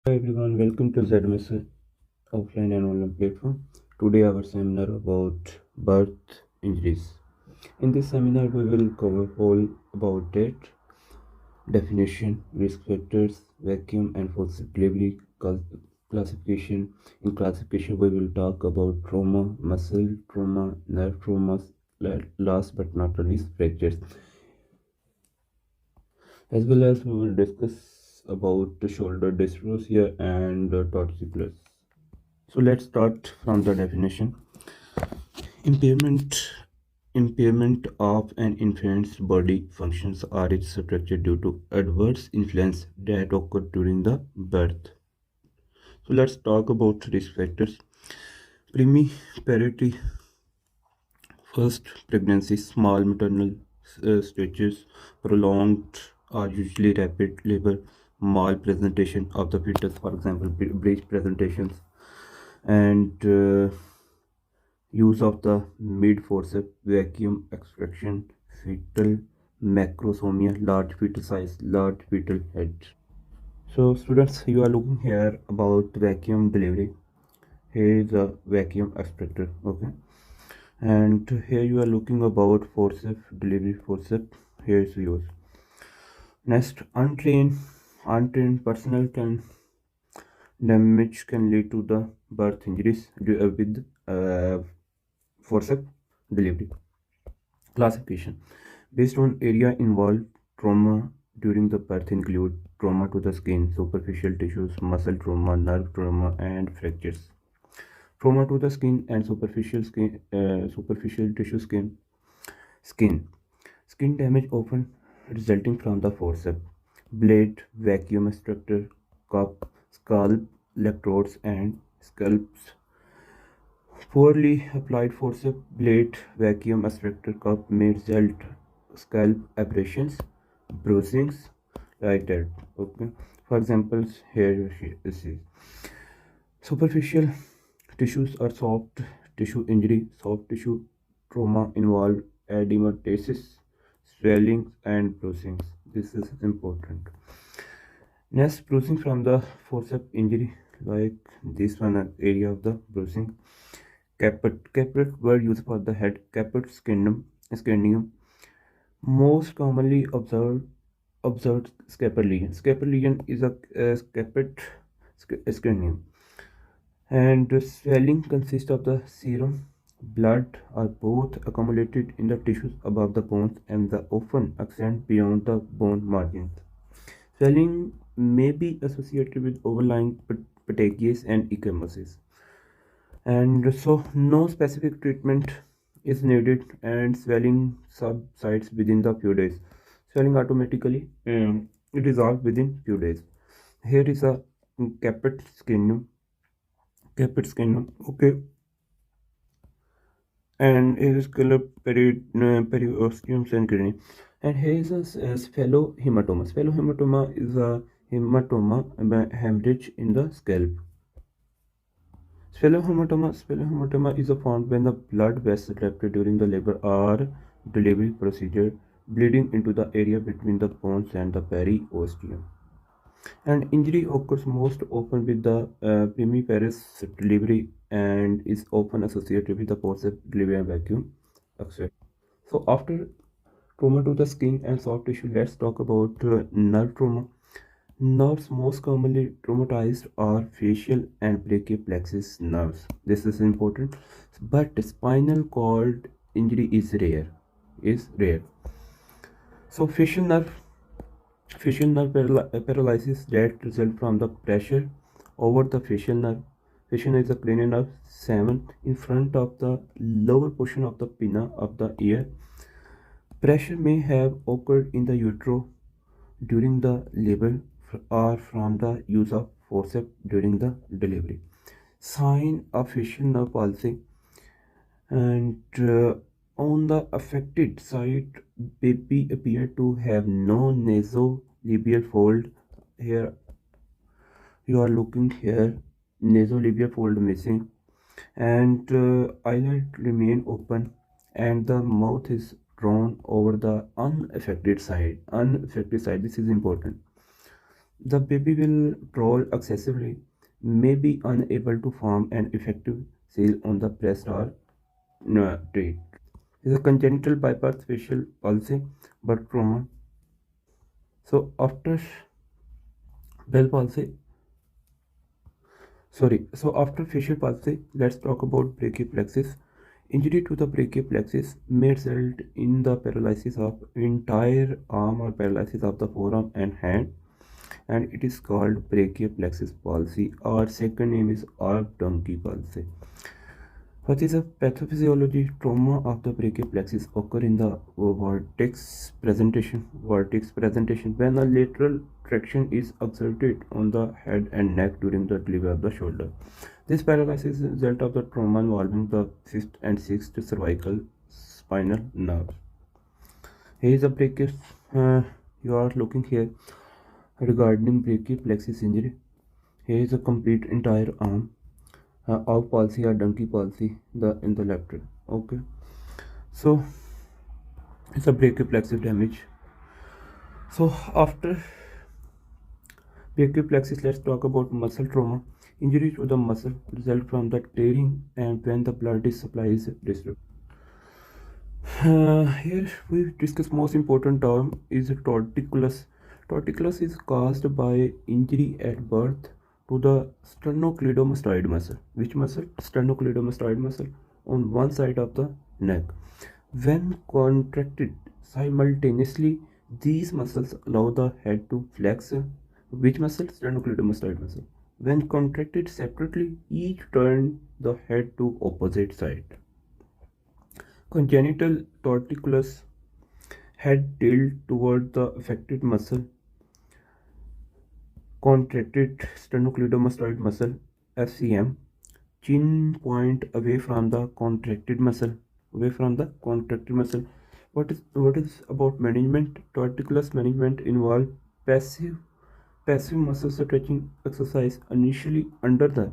Hi everyone, welcome to ZMS offline and online platform. Today our seminar about birth injuries. In this seminar we will cover all about that, definition, risk factors, vacuum and forceps delivery, classification. In classification we will talk about trauma, muscle trauma, nerve traumas, last but not least fractures. As well as we will discuss about the shoulder dysplasia and torticollis. So let's start from the definition. Impairment impairment of an infant's body functions or its structure due to adverse influence that occur during the birth. So let's talk about risk factors. Primiparity, first pregnancy, small maternal stages, prolonged or usually rapid labor, malpresentation of the fetus, for example, breech presentations, and use of the mid-forceps, vacuum extraction, fetal macrosomia, large fetal size, large fetal head. So students, you are looking here about vacuum delivery. Here is a vacuum extractor, okay? And here you are looking about forceps delivery forceps. Here is yours. Next, untrained personnel can damage can lead to the birth injuries with forceps delivery. Classification based on area involved. Trauma during the birth include trauma to the skin, superficial tissues, muscle trauma, nerve trauma, and fractures. Trauma to the skin and superficial tissue skin damage often resulting from the forceps, blade, vacuum extractor, cup, scalp, electrodes, and scalps. Poorly applied forceps, blade, vacuum extractor cup may result scalp abrasions, bruisings, like that. Okay. For example, here this is superficial tissues or soft tissue injury, soft tissue trauma involve edematous swelling and bruisings. This is important. Next, bruising from the forceps injury, like this one area of the bruising. Caput word used for the head. Caput scandium. Most commonly observed scapula lesion. Scapula lesion is a caput scandium, and the swelling consists of the serum, blood, or both accumulated in the tissues above the bones and the often extend beyond the bone margins. Swelling may be associated with overlying petechiae and ecchymosis, and so no specific treatment is needed, and swelling subsides within the few days. Swelling automatically resolves within few days. Here is a caput scanum, okay, and here is color periosteum and kidney, and here is a sphelohematoma. Sphelohematoma is a hematoma hemorrhage in the scalp. Sphelohematoma is found when the blood vessel rupture during the labor or delivery procedure, bleeding into the area between the bones and the periosteum. And injury occurs most often with the primiparous delivery and is often associated with the forceps delivery and vacuum extraction. So after trauma to the skin and soft tissue, let's talk about nerve trauma. Nerves most commonly traumatized are facial and brachial plexus nerves. This is important, but spinal cord injury is rare. So paralysis that result from the pressure over the facial nerve. Facial nerve is the cranial nerve 7 in front of the lower portion of the pinna of the ear. Pressure may have occurred in the utero during the labor or from the use of forceps during the delivery. Sign of facial nerve palsy, and on the affected side, baby appear to have no nasolabial fold. Here you are looking here, nasolabial fold missing, and eyelid remain open, and the mouth is drawn over the unaffected side. This is important. The baby will roll excessively, may be unable to form an effective seal on the breast or teeth. It is a congenital bypass facial palsy, but trauma. So after Bell palsy, after facial palsy, let's talk about brachioplexus. Injury to the brachioplexus may result in the paralysis of entire arm or paralysis of the forearm and hand, and it is called brachioplexus palsy, or second name is arc donkey palsy. What is a pathophysiology? Trauma of the brachioplexus occur in the vertex presentation when a lateral traction is exerted on the head and neck during the delivery of the shoulder. This paralysis is a result of the trauma involving the fifth and sixth cervical spinal nerves. Here is a you are looking here regarding brachioplexus injury. Here is a complete entire arm, of palsy or donkey palsy, the in the left. Okay, so it's a brachioplexus damage. So after brachioplexus, let's talk about muscle trauma. Injury to the muscle result from the tearing and when the blood supply is disrupted. Here we discuss most important term is torticollis. Torticollis is caused by injury at birth to the sternocleidomastoid muscle. Which muscle? Sternocleidomastoid muscle on one side of the neck. When contracted simultaneously, these muscles allow the head to flex. Which muscle? Sternocleidomastoid muscle. When contracted separately, each turn the head to opposite side. Congenital torticollis, head tilt toward the affected muscle. Contracted sternocleidomastoid muscle (FCM), chin point away from the contracted muscle. What is about management? Torticollis management involve passive muscle stretching exercise, initially under the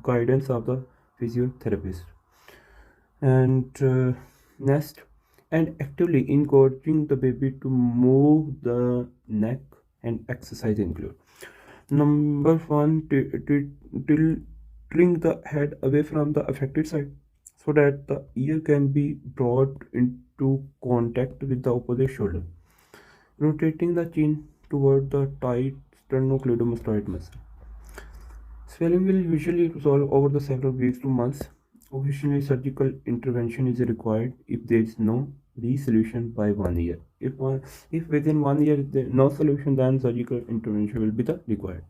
guidance of the physiotherapist, and next, and actively encouraging the baby to move the neck, and exercise include number one, tilting the head away from the affected side so that the ear can be brought into contact with the opposite shoulder, rotating the chin toward the tight sternocleidomastoid muscle. Swelling will usually resolve over the several weeks to months. Occasionally, surgical intervention is required if there is no resolution by 1 year. If within 1 year no solution, then surgical intervention will be the required.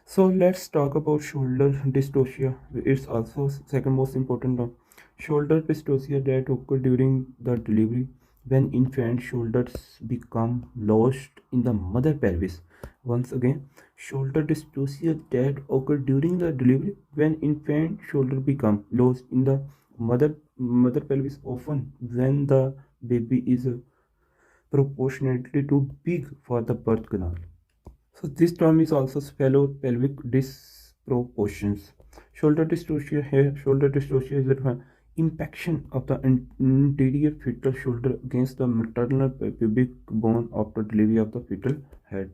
So let's talk about shoulder dystocia. It's also second most important one. Shoulder dystocia that occur during the delivery when infant shoulders become lodged in the mother pelvis. Once again, shoulder dystocia that occur during the delivery when infant shoulder become lodged in the mother pelvis, often when the baby is proportionately too big for the birth canal. So this term is also spelled pelvic disproportions. Shoulder dystocia here. Shoulder dystocia is the impaction of the anterior fetal shoulder against the maternal pubic bone after delivery of the fetal head.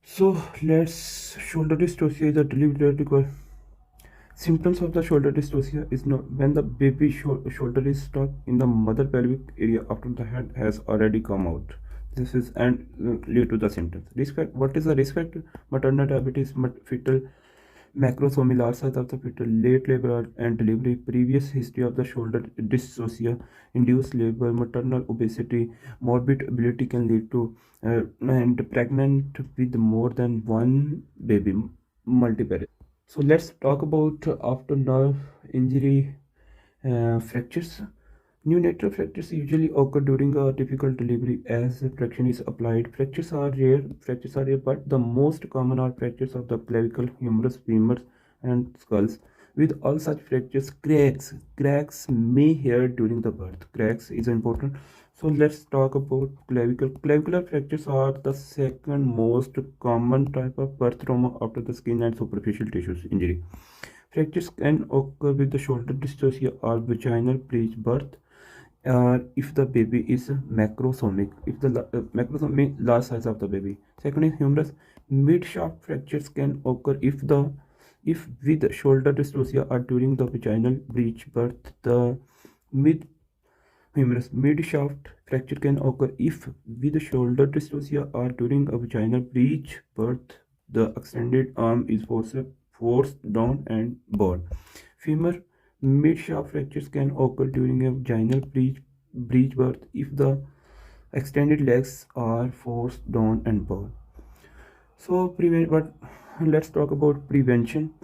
So let's shoulder dystocia is a delivery. Symptoms of the shoulder dystocia is not when the baby shoulder is stuck in the mother pelvic area after the head has already come out. This is and lead to the symptoms. What is the risk factor? Maternal diabetes, fetal macrosomy, large size of the fetal, late labor and delivery, previous history of the shoulder dystocia, induced labor, maternal obesity, morbid ability can lead to and pregnant with more than one baby, multiple. So let's talk about after nerve injury fractures. Neonatal fractures usually occur during a difficult delivery as traction is applied. Fractures are rare, but the most common are fractures of the clavicle, humerus, femurs, and skulls. With all such fractures, cracks may occur during the birth. Cracks is important. So let's talk about clavicle. Clavicular fractures are the second most common type of birth trauma after the skin and superficial tissues injury. Fractures can occur with the shoulder dystocia or vaginal pre-birth. if the baby is macrosomic, if the macrosomic large size of the baby. Second is humerus. Mid shaft fractures can occur if with shoulder dystocia or during the vaginal breech birth. The mid humerus mid shaft fracture can occur if with shoulder dystocia or during a vaginal breech birth. The extended arm is forced down and born. Femur mid-shaft fractures can occur during a vaginal breech birth if the extended legs are forced down and born. So but let's talk about prevention.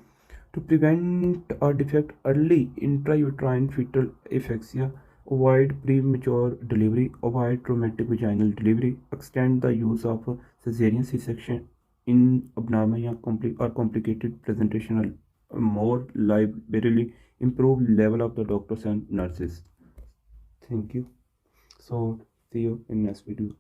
To prevent a defect early intrauterine fetal asphyxia, avoid premature delivery, avoid traumatic vaginal delivery, extend the use of cesarean C-section in abnormal or complicated presentation, more liberally, improve level of the doctors and nurses. Thank you. So see you in next video.